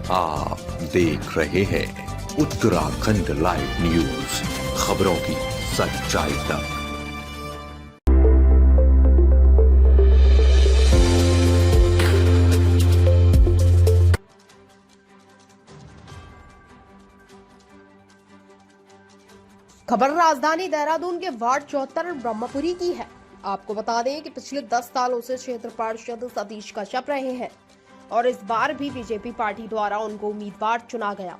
आप देख रहे हैं उत्तराखंड लाइव न्यूज, खबरों की सच्चाई तक। खबर राजधानी देहरादून के वार्ड 74 ब्रह्मपुरी की है। आपको बता दें कि पिछले 10 सालों से क्षेत्र पार्षद सतीश कश्यप रहे हैं और इस बार भी बीजेपी पार्टी द्वारा उनको उम्मीदवार चुना गया।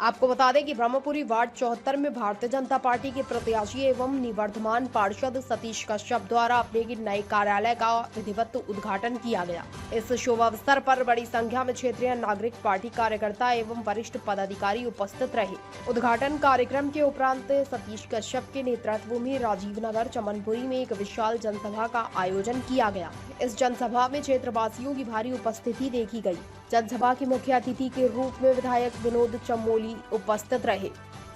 आपको बता दें कि ब्रह्मपुरी वार्ड 74 में भारतीय जनता पार्टी के प्रत्याशी एवं निवर्तमान पार्षद सतीश कश्यप द्वारा अपने नए कार्यालय का विधिवत उद्घाटन किया गया। इस शुभ अवसर पर बड़ी संख्या में क्षेत्रीय नागरिक पार्टी कार्यकर्ता एवं वरिष्ठ पदाधिकारी उपस्थित रहे। उद्घाटन कार्यक्रम के उपरांत सतीश कश्यप के नेतृत्व में राजीव नगर चमनपुरी में एक विशाल जनसभा का आयोजन किया गया। इस जनसभा में क्षेत्रवासियों की भारी उपस्थिति देखी गई। जनसभा के मुख्य अतिथि के रूप में विधायक विनोद चमोली उपस्थित रहे,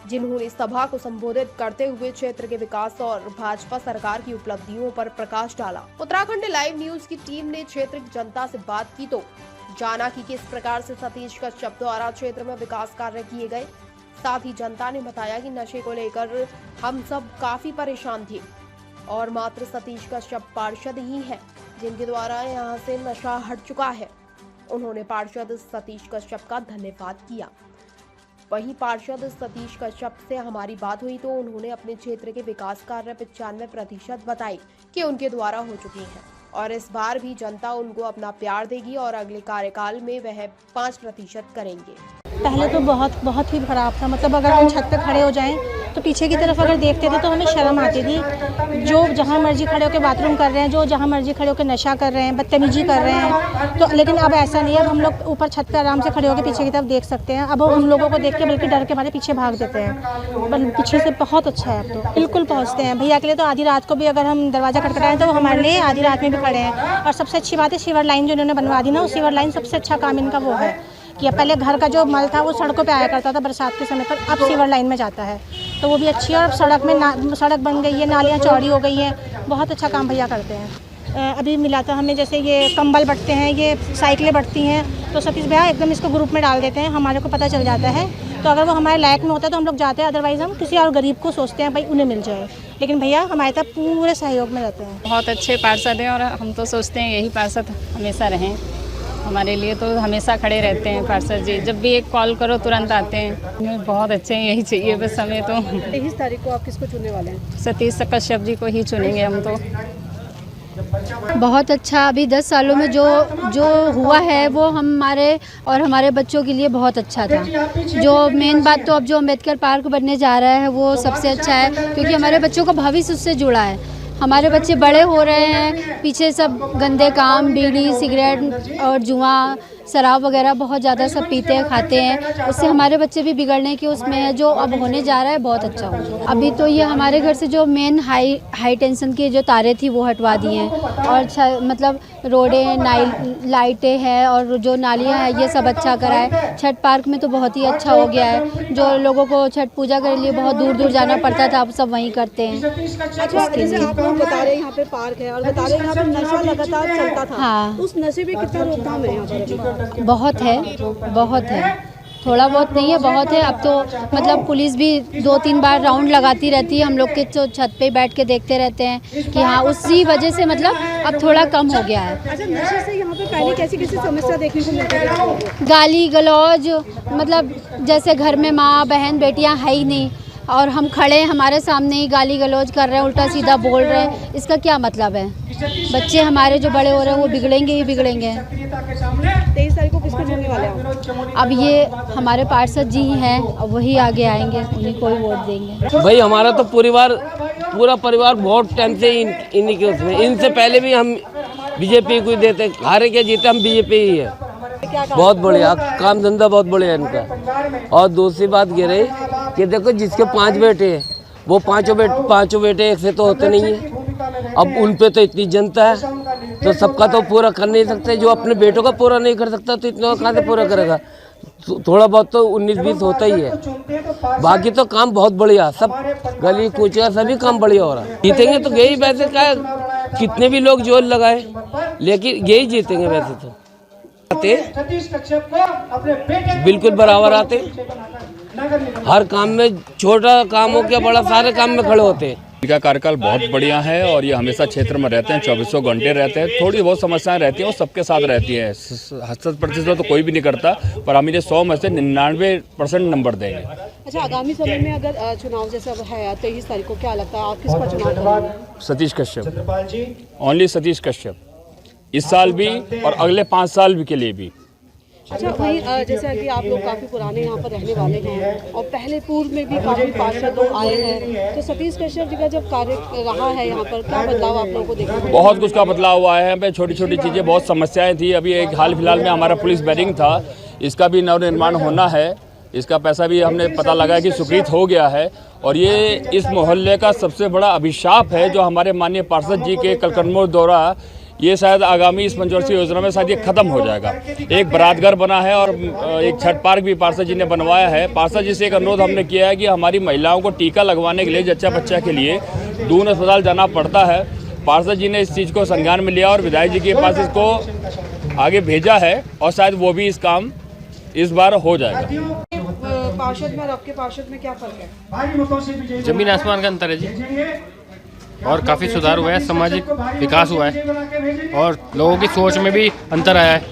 जिन्होंने सभा को संबोधित करते हुए क्षेत्र के विकास और भाजपा सरकार की उपलब्धियों पर प्रकाश डाला। उत्तराखंड लाइव न्यूज की टीम ने क्षेत्र की जनता से बात की तो जाना कि किस प्रकार से सतीश कश्यप द्वारा क्षेत्र में विकास कार्य किए गए। साथ ही जनता ने बताया कि नशे को लेकर हम सब काफी परेशान थे और मात्र सतीश कश्यप पार्षद ही है जिनके द्वारा यहाँ से नशा हट चुका है। उन्होंने पार्षद सतीश कश्यप का धन्यवाद किया। वहीं पार्षद सतीश कश्यप से हमारी बात हुई तो उन्होंने अपने क्षेत्र के विकास कार्य 95% बताए कि उनके द्वारा हो चुके हैं और इस बार भी जनता उनको अपना प्यार देगी और अगले कार्यकाल में वह 5% करेंगे। पहले तो बहुत ही खराब था। मतलब अगर हम छत पर खड़े हो जाएं तो पीछे की तरफ अगर देखते थे तो हमें शर्म आती थी। जो जहां मर्जी खड़े होकर बाथरूम कर रहे हैं, जो जहां मर्जी खड़े होकर नशा कर रहे हैं, बदतमीजी कर रहे हैं। तो लेकिन अब ऐसा नहीं है। अब हम लोग ऊपर छत पर आराम से खड़े होकर पीछे की तरफ देख सकते हैं। अब उन लोगों को देख के बल्कि डर के मारे पीछे भाग देते हैं। पीछे से बहुत अच्छा है। अब तो बिल्कुल पहुँचते हैं। भैया के लिए तो आधी रात को भी अगर हम दरवाज़ा खटखटाएं तो वो हमारे लिए आधी रात में भी खड़े हैं। और सबसे अच्छी बात है सीवर लाइन जो इन्होंने बनवा दी ना, वो सीवर लाइन सबसे अच्छा काम इनका वो है कि पहले घर का जो मल था वो सड़कों पे आया करता था बरसात के समय पर, अब सीवर लाइन में जाता है। तो वो भी अच्छी है और सड़क में सड़क बन गई है, नालियाँ चौड़ी हो गई हैं। बहुत अच्छा काम भैया करते हैं। अभी मिला था हमें, जैसे ये कंबल बंटते हैं, ये साइकिलें बंटती हैं, तो सतीश भैया एकदम इसको ग्रुप में डाल देते हैं। हमारे को पता चल जाता है तो अगर वो हमारे लायक में होता है तो हम लोग जाते हैं, अदरवाइज़ हम किसी और गरीब को सोचते हैं भाई उन्हें मिल जाए। लेकिन भैया हमारे तक पूरे सहयोग में रहते हैं। बहुत अच्छे पार्षद हैं और हम तो सोचते हैं यही पार्षद हमेशा रहें। हमारे लिए तो हमेशा खड़े रहते हैं पार्षद जी। जब भी एक कॉल करो तुरंत आते हैं। बहुत अच्छे हैं, यही चाहिए बस हमें तो। 23 तारीख को आप किसको चुनने वाले हैं? सतीश कश्यप जी को ही चुनेंगे हम तो। बहुत अच्छा। अभी 10 सालों में जो हुआ है वो हमारे और हमारे बच्चों के लिए बहुत अच्छा था। जो मेन बात तो अब जो अम्बेडकर पार्क बनने जा रहा है वो सबसे अच्छा है, क्योंकि हमारे बच्चों का भविष्य उससे जुड़ा है। हमारे बच्चे बड़े हो रहे हैं, पीछे सब गंदे काम, बीड़ी, सिगरेट और जुआ, शराब वगैरह बहुत ज़्यादा सब पीते हैं, खाते हैं। उससे हमारे बच्चे भी बिगड़ने की उसमें है। जो अब होने जा रहा है बहुत अच्छा होगा। अभी तो ये हमारे घर से जो मेन हाई टेंशन की जो तारें थी वो हटवा दी हैं और मतलब रोडें, लाइटें हैं और जो नालियाँ हैं ये सब अच्छा करा है। छठ पार्क में तो बहुत ही अच्छा हो गया है। जो लोगों को छठ पूजा के लिए बहुत दूर दूर जाना पड़ता था अब सब वहीं करते हैं। जैसे आप लोग बता रहे हैं यहाँ पे पार्क है और बता रहे हैं यहाँ पे नशा लगातार चलता था। हाँ, उस नशे में कितना रोकथाम है यहाँ पर? बहुत है। थोड़ा बहुत नहीं है, बहुत है। अब तो मतलब पुलिस भी 2-3 बार राउंड लगाती रहती है। हम लोग के तो छत पे बैठ के देखते रहते हैं कि हाँ, उसी वजह से मतलब अब थोड़ा कम हो गया है। अच्छा, नशे से यहाँ पे पहले कैसी समस्या देखने को मिलती है? गाली गलौज, मतलब जैसे घर में माँ बहन बेटियाँ है ही नहीं और हम खड़े हमारे सामने ही गाली गलौज कर रहे हैं, उल्टा सीधा बोल रहे हैं। इसका क्या मतलब है? बच्चे हमारे जो बड़े हो रहे हैं वो बिगड़ेंगे ही बिगड़ेंगे। 23 तारीख को किसको चुनने वाले हैं? अब ये हमारे पार्षद जी ही हैं, अब वही आगे आएंगे, उन्हीं को ही वोट देंगे। भाई हमारा तो पूरा परिवार बहुत टाइम से इन्हीं के उसमें। इनसे पहले भी हम बीजेपी को देते, हारे के जीते हम बीजेपी ही है। बहुत बढ़िया काम धंधा, बहुत बढ़िया इनका। और दूसरी बात ये रही कि देखो जिसके 5 बेटे हैं वो पाँचों बेटे एक से तो होते नहीं है। अब उन पे तो इतनी जनता है तो सबका तो पूरा कर नहीं सकते। जो अपने बेटों का पूरा नहीं कर सकता तो इतना कहाँ से पूरा करेगा? थोड़ा बहुत तो 19-20 होता ही है। बाकी तो काम बहुत बढ़िया, सब गली कूचा सभी काम बढ़िया हो रहा है। जीतेंगे तो यही, वैसे क्या कितने भी लोग जोर लगाए लेकिन यही जीतेंगे वैसे तो। आते, बिल्कुल बराबर आते, हर काम में, छोटा काम हो क्या बड़ा, सारे काम में खड़े होते हैं। इनका कार्यकाल बहुत बढ़िया है और ये हमेशा क्षेत्र में रहते हैं, 2400 घंटे रहते हैं। थोड़ी बहुत समस्याएं रहती हैं, वो सबके साथ रहती हैं। 100% तो कोई भी नहीं करता, पर हम इन्हें 100 में से 99% नंबर देंगे। अच्छा, आगामी समय में अगर चुनाव जैसा है 23 तारीख को, क्या लगता है आप किसका चुनाव करेंगे? सतीश कश्यप, ओनली सतीश कश्यप, इस साल भी और अगले 5 साल भी के लिए भी। अच्छा, वही जैसा कि आप लोग काफ़ी पुराने यहाँ पर रहने वाले हैं और पहले पूर्व में भी काफ़ी पार्षद लोग आए हैं, तो सतीश कश्यप जी का जब कार्य रहा है यहाँ पर, क्या बदलाव आप लोगों को देखा? बहुत कुछ का बदलाव हुआ है। यहाँ पे छोटी छोटी चीज़ें, बहुत समस्याएं थी। अभी एक हाल फिलहाल में हमारा पुलिस बैरिंग था, इसका भी नवनिर्माण होना है। इसका पैसा भी हमने पता लगा कि स्वीकृत हो गया है और ये इस मोहल्ले का सबसे बड़ा अभिशाप है जो हमारे माननीय पार्षद जी के कलकदमों द्वारा, ये शायद आगामी इस पंचवर्षीय योजना में शायद ये खत्म हो जाएगा। एक बरातघर बना है और एक छठ पार्क भी पार्षद जी ने बनवाया है। पार्षद जी से एक अनुरोध हमने किया है कि हमारी महिलाओं को टीका लगवाने के लिए, जच्चा बच्चा के लिए दून अस्पताल जाना पड़ता है। पार्षद जी ने इस चीज़ को संज्ञान में लिया और विधायक जी के पास इसको आगे भेजा है और शायद वो भी इस काम इस बार हो जाएगा। पार्षद में और आपके पार्षद में क्या फर्क है? जमीन आसमान का अंतर है जी, और काफ़ी सुधार हुआ है, सामाजिक विकास हुआ है और लोगों की सोच में भी अंतर आया है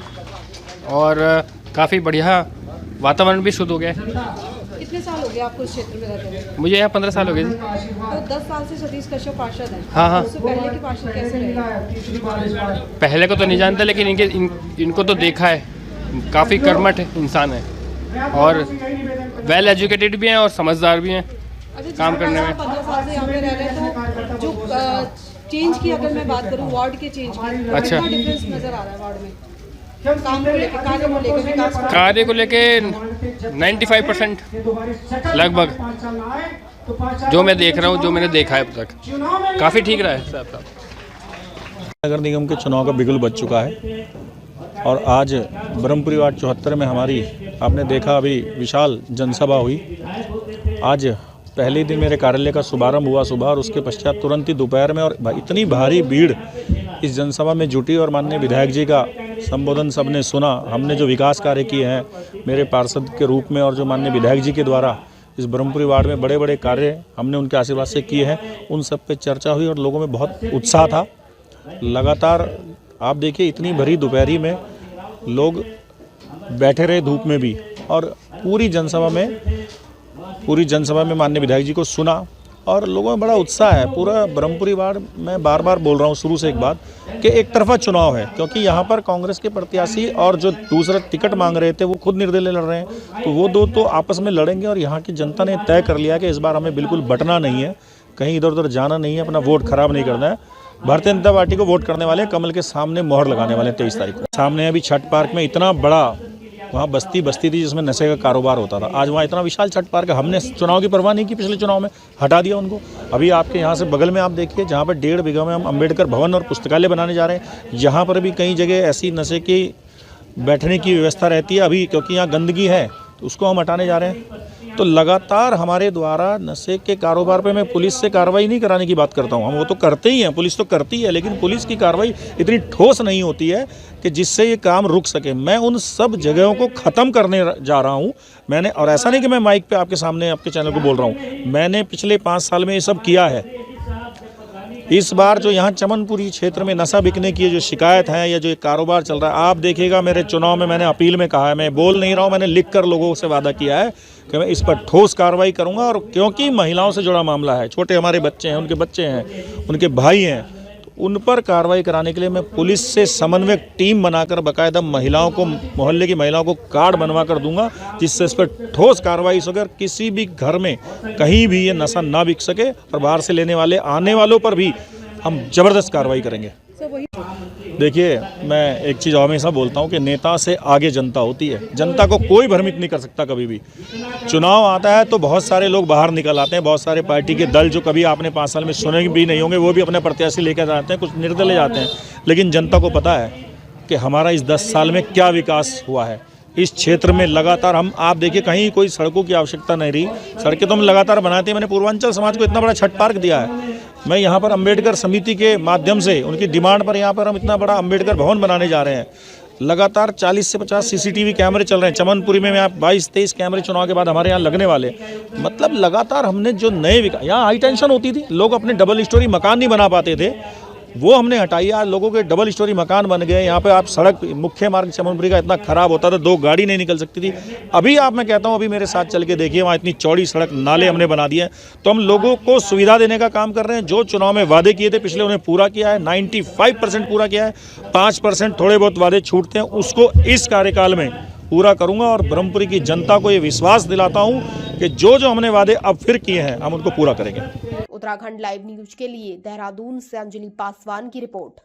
और काफ़ी बढ़िया वातावरण भी शुद्ध हो गया है। कितने साल हो गए आपको इस क्षेत्र में रहते हैं? मुझे यहाँ 15 साल हो गए जी। तो 10 साल से सतीश कश्यप पार्षद हैं। हाँ हाँ, उससे पहले के पार्षद कैसे रहे? पहले को तो नहीं जानता, लेकिन इनको तो देखा है। काफ़ी कर्मठ इंसान है और वेल एजुकेटेड भी हैं और समझदार भी हैं काम करने में। 15 साल से यहाँ पे रह रहे हैं, तो जो चेंज की अगर मैं बात करूँ, वार्ड के चेंज की, अच्छा, कितना डिफरेंस नजर आ रहा है वार्ड में? काम को लेकर, कार्य को लेकर, विकास को, कार्य को लेके 95% लगभग जो मैं देख रहा हूँ, जो मैंने देखा है अब तक, काफ़ी ठीक रहा है साहब। नगर निगम के चुनाव का बिगुल बज चुका है और आज ब्रह्मपुरी वार्ड 74 में हमारी, आपने देखा अभी विशाल जनसभा हुई। आज पहले दिन मेरे कार्यालय का शुभारंभ हुआ सुबह और उसके पश्चात तुरंत ही दोपहर में, और इतनी भारी भीड़ इस जनसभा में जुटी और माननीय विधायक जी का संबोधन सबने सुना। हमने जो विकास कार्य किए हैं मेरे पार्षद के रूप में और जो माननीय विधायक जी के द्वारा इस ब्रह्मपुरी वार्ड में बड़े बड़े कार्य हमने उनके आशीर्वाद से किए हैं, उन सब पे चर्चा हुई और लोगों में बहुत उत्साह था। लगातार आप देखिए इतनी भरी दोपहरी में लोग बैठे रहे धूप में भी और पूरी जनसभा में माननीय विधायक जी को सुना और लोगों में बड़ा उत्साह है। पूरा ब्रह्मपुरी वार्ड, मैं बार बार बोल रहा हूँ शुरू से एक बात कि एक तरफा चुनाव है, क्योंकि यहाँ पर कांग्रेस के प्रत्याशी और जो दूसरा टिकट मांग रहे थे वो खुद निर्दलीय लड़ रहे हैं, तो वो दो तो आपस में लड़ेंगे और यहाँ की जनता ने तय कर लिया कि इस बार हमें बिल्कुल बटना नहीं है, कहीं इधर उधर जाना नहीं है, अपना वोट खराब नहीं करना है। भारतीय जनता पार्टी को वोट करने वाले, कमल के सामने मोहर लगाने वाले 23 तारीख को। सामने अभी छठ पार्क में इतना बड़ा, वहाँ बस्ती थी जिसमें नशे का कारोबार होता था, आज वहाँ इतना विशाल छठ पार्क है। हमने चुनाव की परवाह नहीं की, पिछले चुनाव में हटा दिया उनको। अभी आपके यहाँ से बगल में आप देखिए, जहाँ पर 1.5 बीघा में हम अम्बेडकर भवन और पुस्तकालय बनाने जा रहे हैं, यहाँ पर भी कई जगह ऐसी नशे की बैठने की व्यवस्था रहती है अभी, क्योंकि यहाँ गंदगी है, तो उसको हम हटाने जा रहे हैं। तो लगातार हमारे द्वारा नशे के कारोबार पे मैं पुलिस से कार्रवाई नहीं कराने की बात करता हूँ, हम वो तो करते ही हैं, पुलिस तो करती है, लेकिन पुलिस की कार्रवाई इतनी ठोस नहीं होती है कि जिससे ये काम रुक सके। मैं उन सब जगहों को ख़त्म करने जा रहा हूँ मैंने, और ऐसा नहीं कि मैं माइक पे आपके सामने आपके चैनल को बोल रहा हूँ, मैंने पिछले 5 साल में ये सब किया है। इस बार जो यहाँ चमनपुरी क्षेत्र में नशा बिकने की जो शिकायत है या जो कारोबार चल रहा है, आप देखिएगा मेरे चुनाव में मैंने अपील में कहा है, मैं बोल नहीं रहा हूँ, मैंने लिख कर लोगों से वादा किया है कि मैं इस पर ठोस कार्रवाई करूँगा। और क्योंकि महिलाओं से जुड़ा मामला है, छोटे हमारे बच्चे हैं, उनके बच्चे हैं, उनके भाई हैं, तो उन पर कार्रवाई कराने के लिए मैं पुलिस से समन्वयक टीम बनाकर बाकायदा महिलाओं को, मोहल्ले की महिलाओं को कार्ड बनवा कर दूंगा, जिससे इस पर ठोस कार्रवाई हो सके और किसी भी घर में कहीं भी ये नशा ना बिक सके, और बाहर से लेने वाले आने वालों पर भी हम ज़बरदस्त कार्रवाई करेंगे। देखिए, मैं एक चीज़ हमेशा बोलता हूँ कि नेता से आगे जनता होती है, जनता को कोई भ्रमित नहीं कर सकता कभी भी। चुनाव आता है तो बहुत सारे लोग बाहर निकल आते हैं, बहुत सारे पार्टी के दल जो कभी आपने 5 साल में सुने भी नहीं होंगे, वो भी अपने प्रत्याशी लेकर जाते हैं, कुछ निर्दलीय जाते हैं, लेकिन जनता को पता है कि हमारा इस 10 साल में क्या विकास हुआ है। इस क्षेत्र में लगातार आप देखिए, कहीं कोई सड़कों की आवश्यकता नहीं रही, सड़कें तो हम लगातार बनाते हैं। मैंने पूर्वांचल समाज को इतना बड़ा छठ पार्क दिया है, मैं यहाँ पर अम्बेडकर समिति के माध्यम से उनकी डिमांड पर यहाँ पर हम इतना बड़ा अम्बेडकर भवन बनाने जा रहे हैं। लगातार 40 से 50 सीसीटीवी कैमरे चल रहे हैं। चमनपुरी में आप 22-23 कैमरे चुनाव के बाद हमारे यहाँ लगने वाले। मतलब लगातार हमने जो नए यहाँ हाई टेंशन होती थी, लोग अपने डबल स्टोरी मकान नहीं बना पाते थे, वो हमने हटाई। आज लोगों के डबल स्टोरी मकान बन गए। यहाँ पे आप सड़क, मुख्य मार्ग चमनपुरी का इतना खराब होता था, 2 गाड़ी नहीं निकल सकती थी। अभी आप, मैं कहता हूँ, अभी मेरे साथ चल के देखिए, वहाँ इतनी चौड़ी सड़क, नाले हमने बना दिए हैं। तो हम लोगों को सुविधा देने का काम कर रहे हैं। जो चुनाव में वादे किए थे पिछले, उन्हें पूरा किया है। 95% पूरा किया है। 5% थोड़े बहुत वादे छूटते हैं, उसको इस कार्यकाल में पूरा करूंगा। और ब्रह्मपुरी की जनता को ये विश्वास दिलाता हूं कि जो हमने वादे अब फिर किए हैं, हम उनको पूरा करेंगे। उत्तराखंड लाइव न्यूज के लिए देहरादून से अंजलि पासवान की रिपोर्ट।